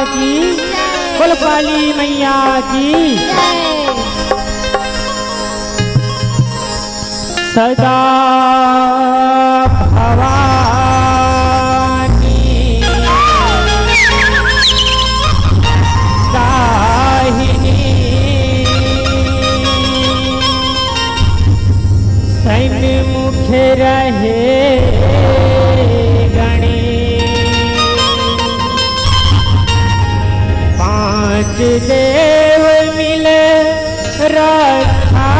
की, बोल काली मैया की। सदा सन्मुख रहे गणे, पांच देव मिल रक्षा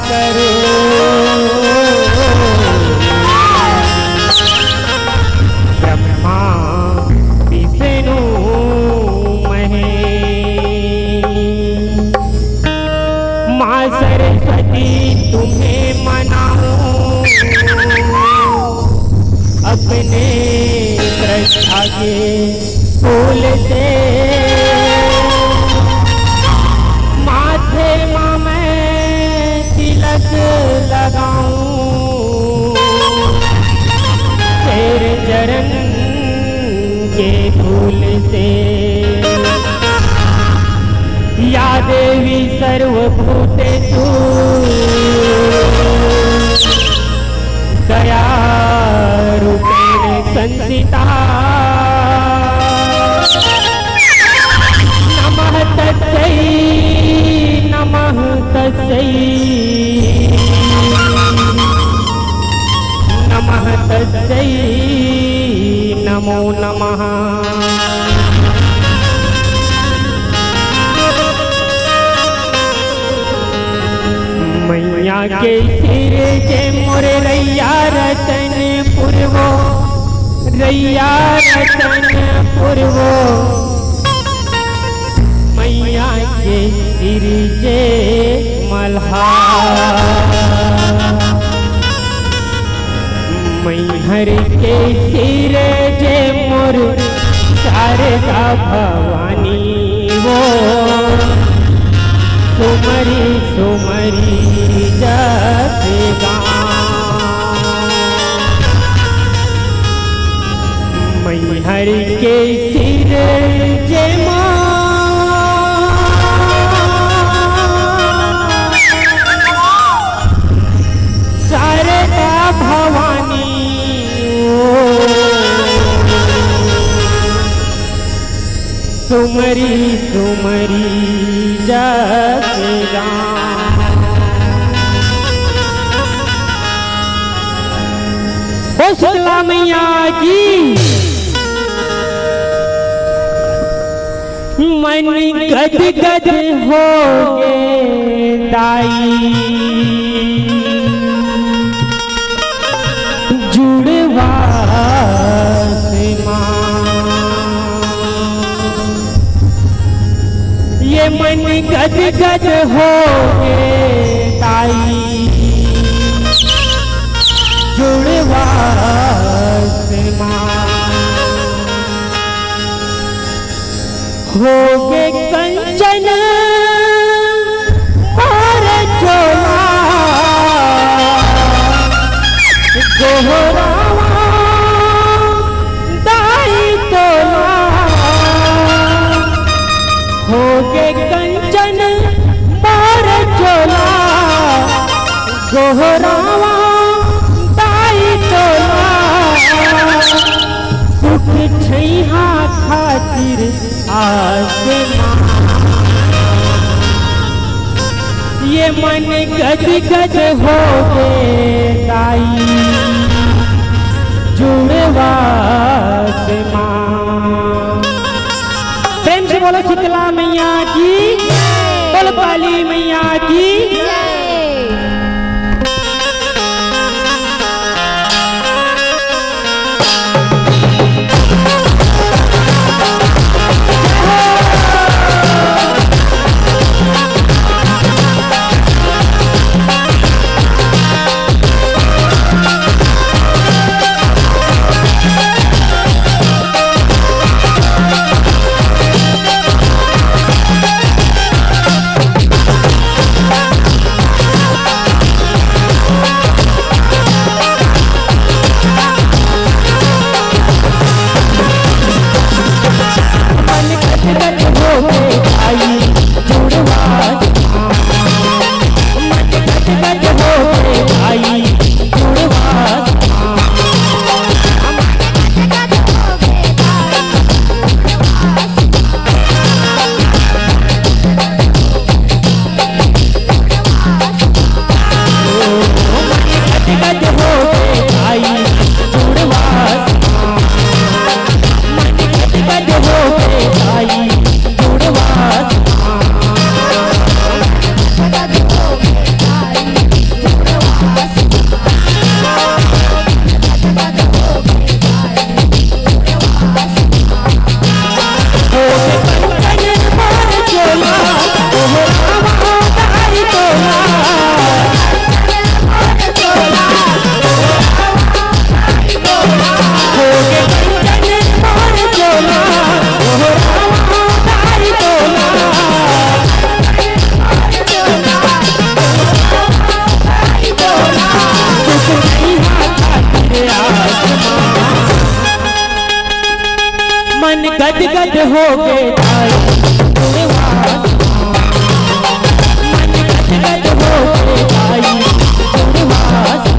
करो। ब्रह्मा विष्णु महेश, माँ सरस्वती तुम्हें मनाऊं, अपने प्रथा के फूल से माथे माँ मैं तिलक लगाऊं, तेरे चरण के फूल से। या देवी सर्वभूतेषु दया रूपेण संस्थिता, नमः तस्यै नमः तस्यै, नमः तस्यै नमो नमः। मैया के सिर के मोर रैया रतन पुरवो, रैया रतन पुरवो। मैया के सिर के मल्हार, मैहर के सिर के मोर शारदा भवानी वो। सुमरी सुमरी जपगा, मैहर के सिर के शारदा भवानी सुमरी सुमरी जपगा। ओ शीतला मैया की। मन गद गद हो गे दाई, जुड़वा से माँ। ये मन गद गद हो गे ताई, जुड़वा से माँ। हो गे कंचन और चोला, गोहरावा दाई तोला। हो गे कंचन और चोला, गोहरावा दाई तोला। सुख छैहा खातिर आसमां, ये मन गद गद हो गे दाई, जुड़वा से माँ। प्रेम से बोलो शीतला मैया की, बोलो काली मैया की। मन गद गद हो गए ताई जुड़े वास मन गद गद हो गए ताई जुड़े वास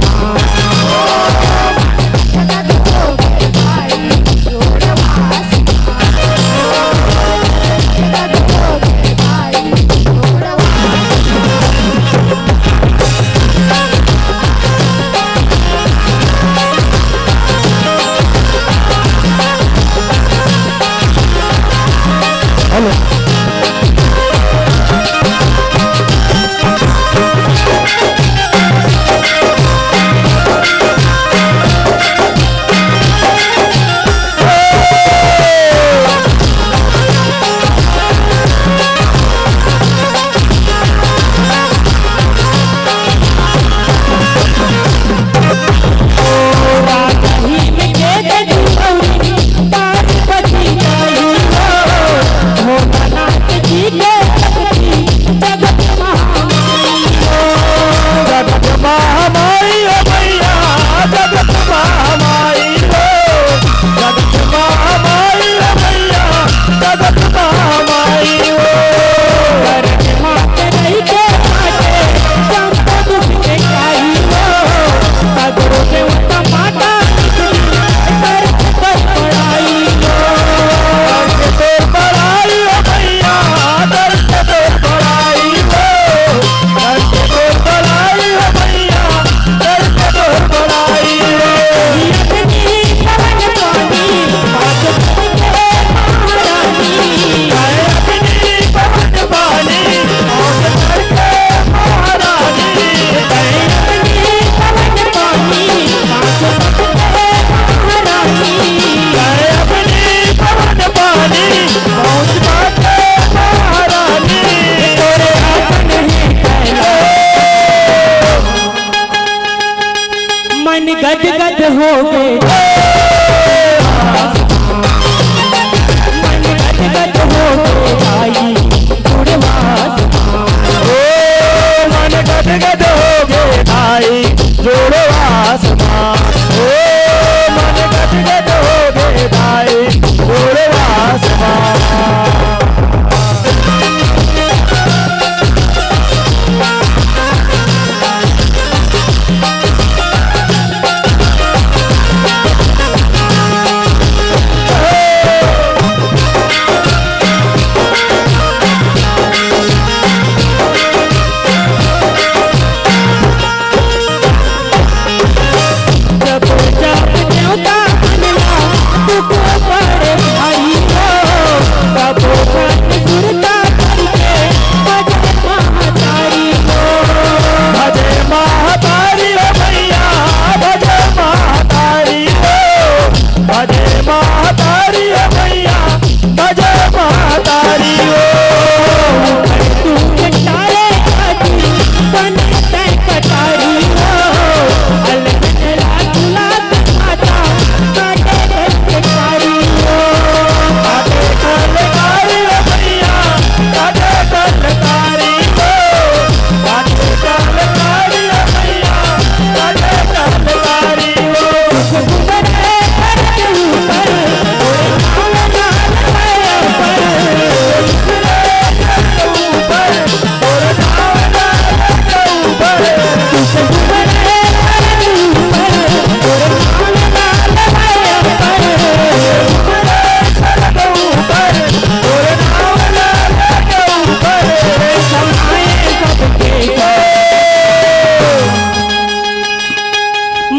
मन गद गद हो गए मन गद गद हो गए ताई जुड़े वास मन गद गद हो गए ताई जुड़े वास मन गद गद हो गए ताई जुड़े वास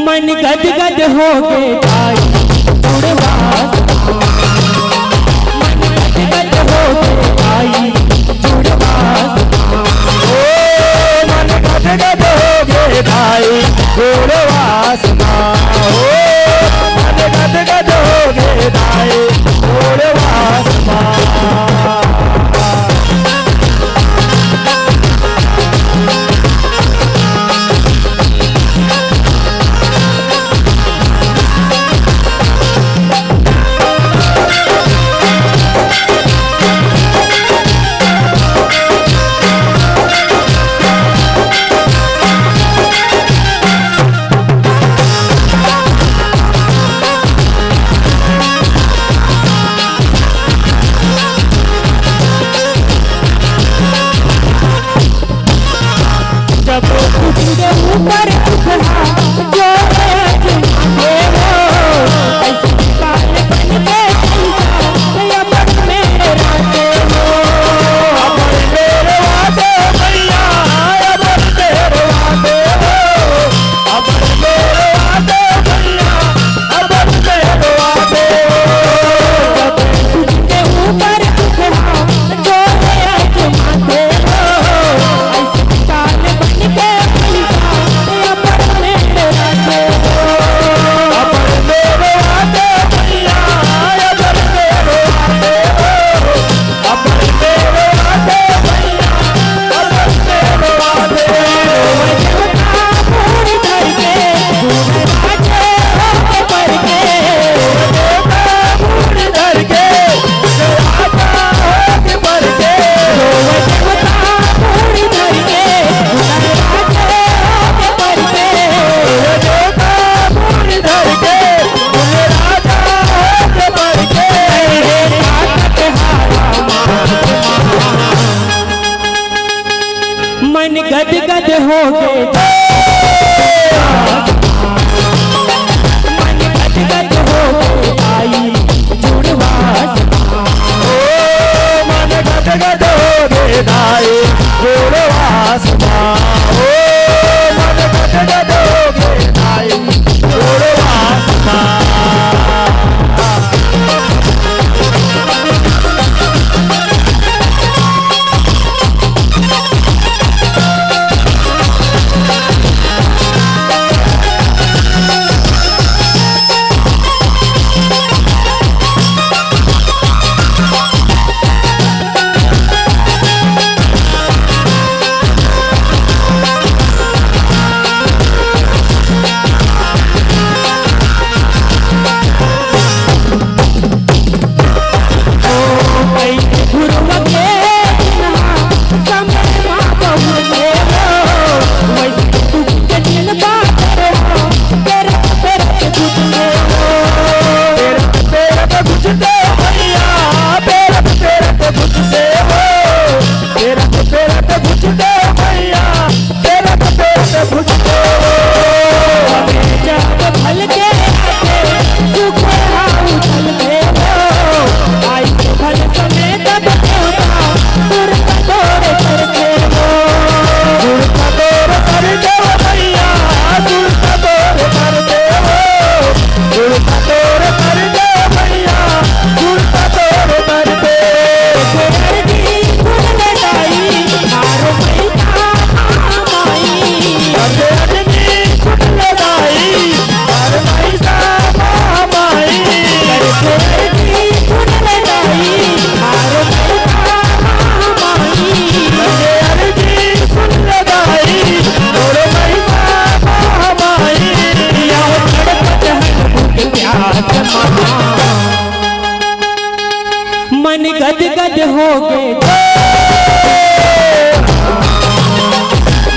मन गद गद हो गए ताई जुड़े वास मन गद गद हो गए ताई जुड़े वास मन गद गद हो गए ताई जुड़े वास मन गद गद हो गए ताई जुड़े वास गद हो गए, मन गद गद हो गए आई जुड़वा आसमां। ओ मन गद गद हो गए आई जुड़वा आसमां। ओ मन गद गद हो गए आई जुड़वा आसमां। मन गद गद हो गए,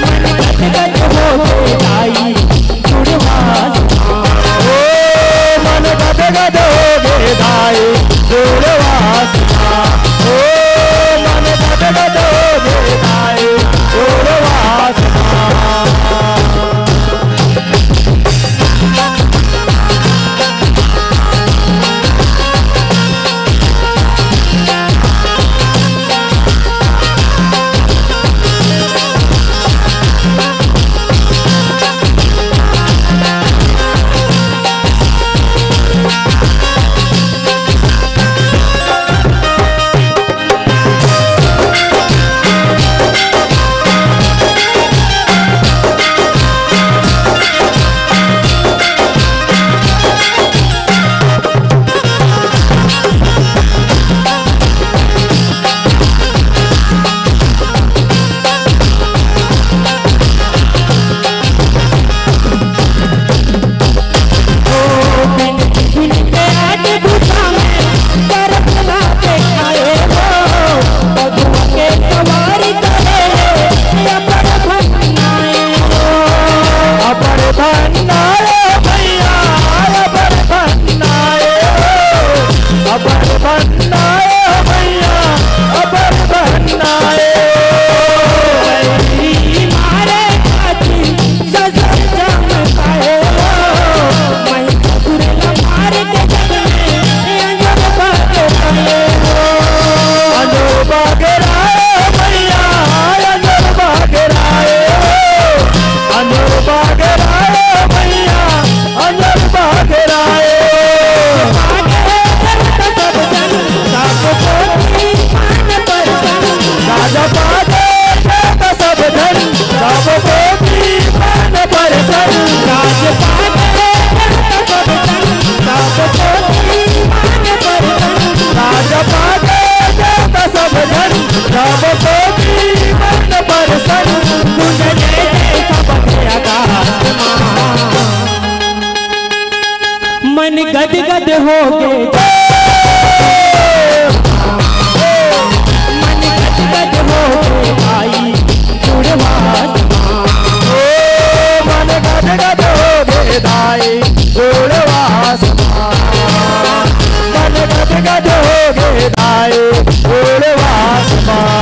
मन गद गद हो गए आई जुड़वा आसमां। ओ मन गद गद हो गए आई जुड़वा आसमां। ओ मन गद गद हो गए आई जुड़वा आसमां। मन गद गद हो गए, मन गद गद हो गए आई जुड़वा आसमां। ओ मन गद गद हो गए आई जुड़वा आसमां। मन गद गद हो गए आई जुड़वा आसमां।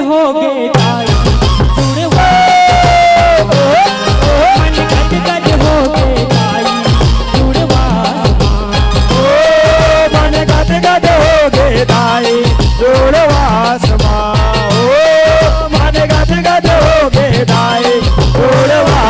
हो गए दाई जुड़वा मन गद हो गए दाई जुड़वा मन गद हो गए दाई जुड़वा मन गद हो गए दाई जुड़वा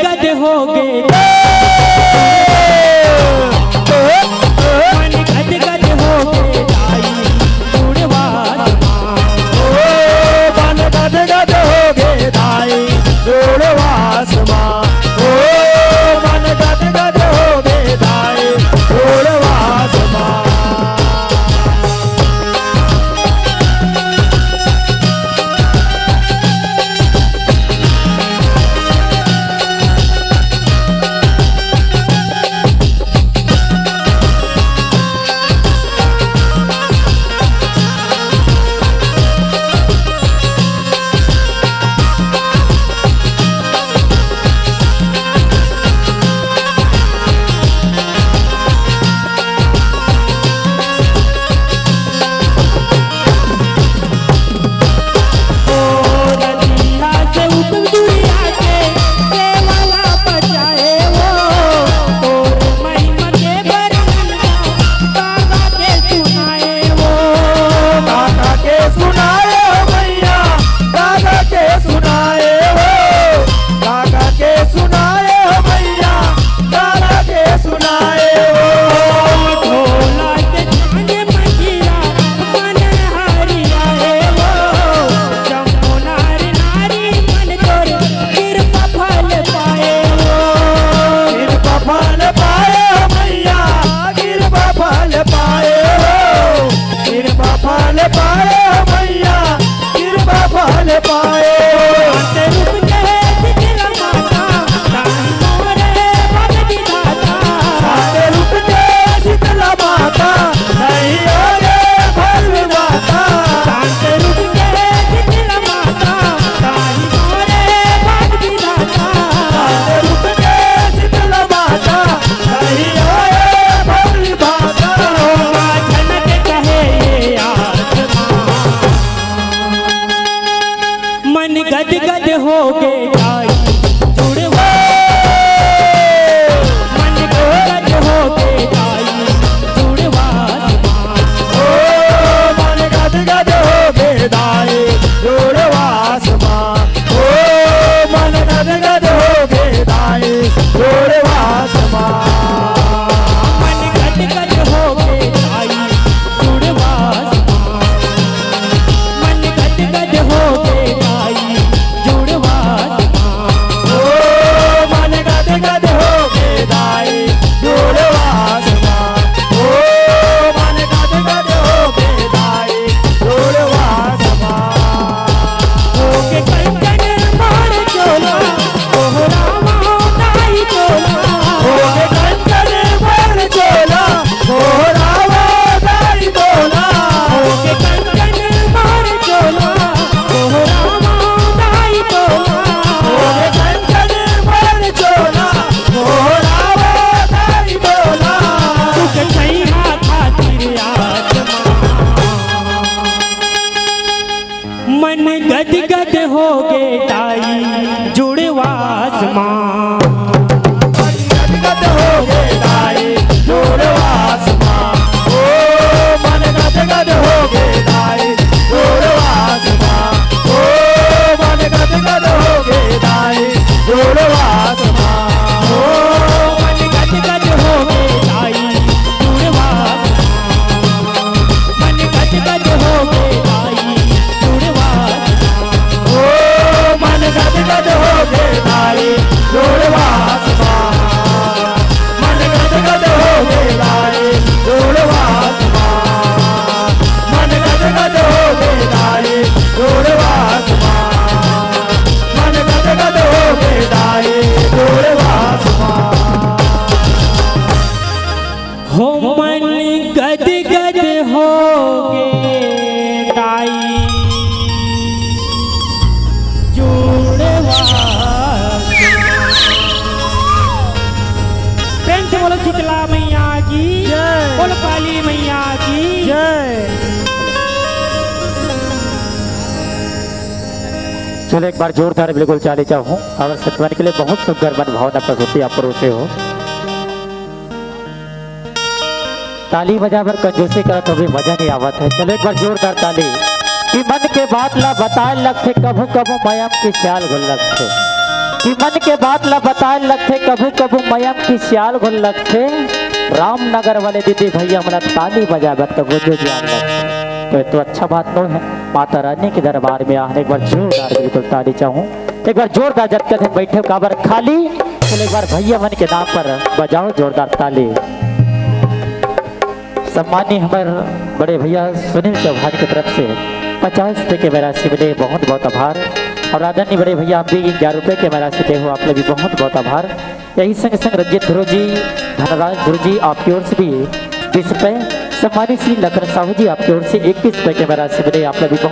गद हो गए मन गद हो गए दाई जुड़वा मन गद हो गए दाई जुड़वा मन गद हो गए दाई जुड़वा बोल शीतला मैया की जय। बोल काली मैया की जय। चलो एक बार जोरदार बिल्कुल चाली चाहूँ और सतवन के लिए बहुत सुंदर मन भावना प्रस्तुति आप परोसे हो। ताली बजा पर कंजूसी करा तो भी मजा नहीं आवत है। चलो एक बार जोरदार ताली कि मन के बात ला बताए लगते कभू कभू मयम की श्याल गुल्लक थे कि मन के बात ला बताए लगते कभू कभू मयम की श्याल गुल्लक थे रामनगर वाले दीदी भैया मना ताली बजावत तो बुझो जान लगते तो अच्छा बात तो है। माता रानी के दरबार में आने एक बार जोरदार बिल्कुल ताली चाहूँ एक बार जोरदार जब कहते बैठे काबर खाली तो एक बार भैया मन के नाम पर बजाओ जोरदार ताली। सम्मानी हमारे बड़े भैया सुनील चौहान की तरफ से 50 रुपये के राशि मिले बहुत बहुत आभार और आदरणीय बड़े भैया आप भी 11 रुपये के राशि दे हो आप लोग भी बहुत बहुत आभार। यही संग संग रंजित ध्रुव जी धनराज ध्रुव जी आपकी ओर से भी 20 रुपये सम्मानित श्री लखन साहू जी आपकी ओर से 21 रुपये के राशि मिले आप लोग भी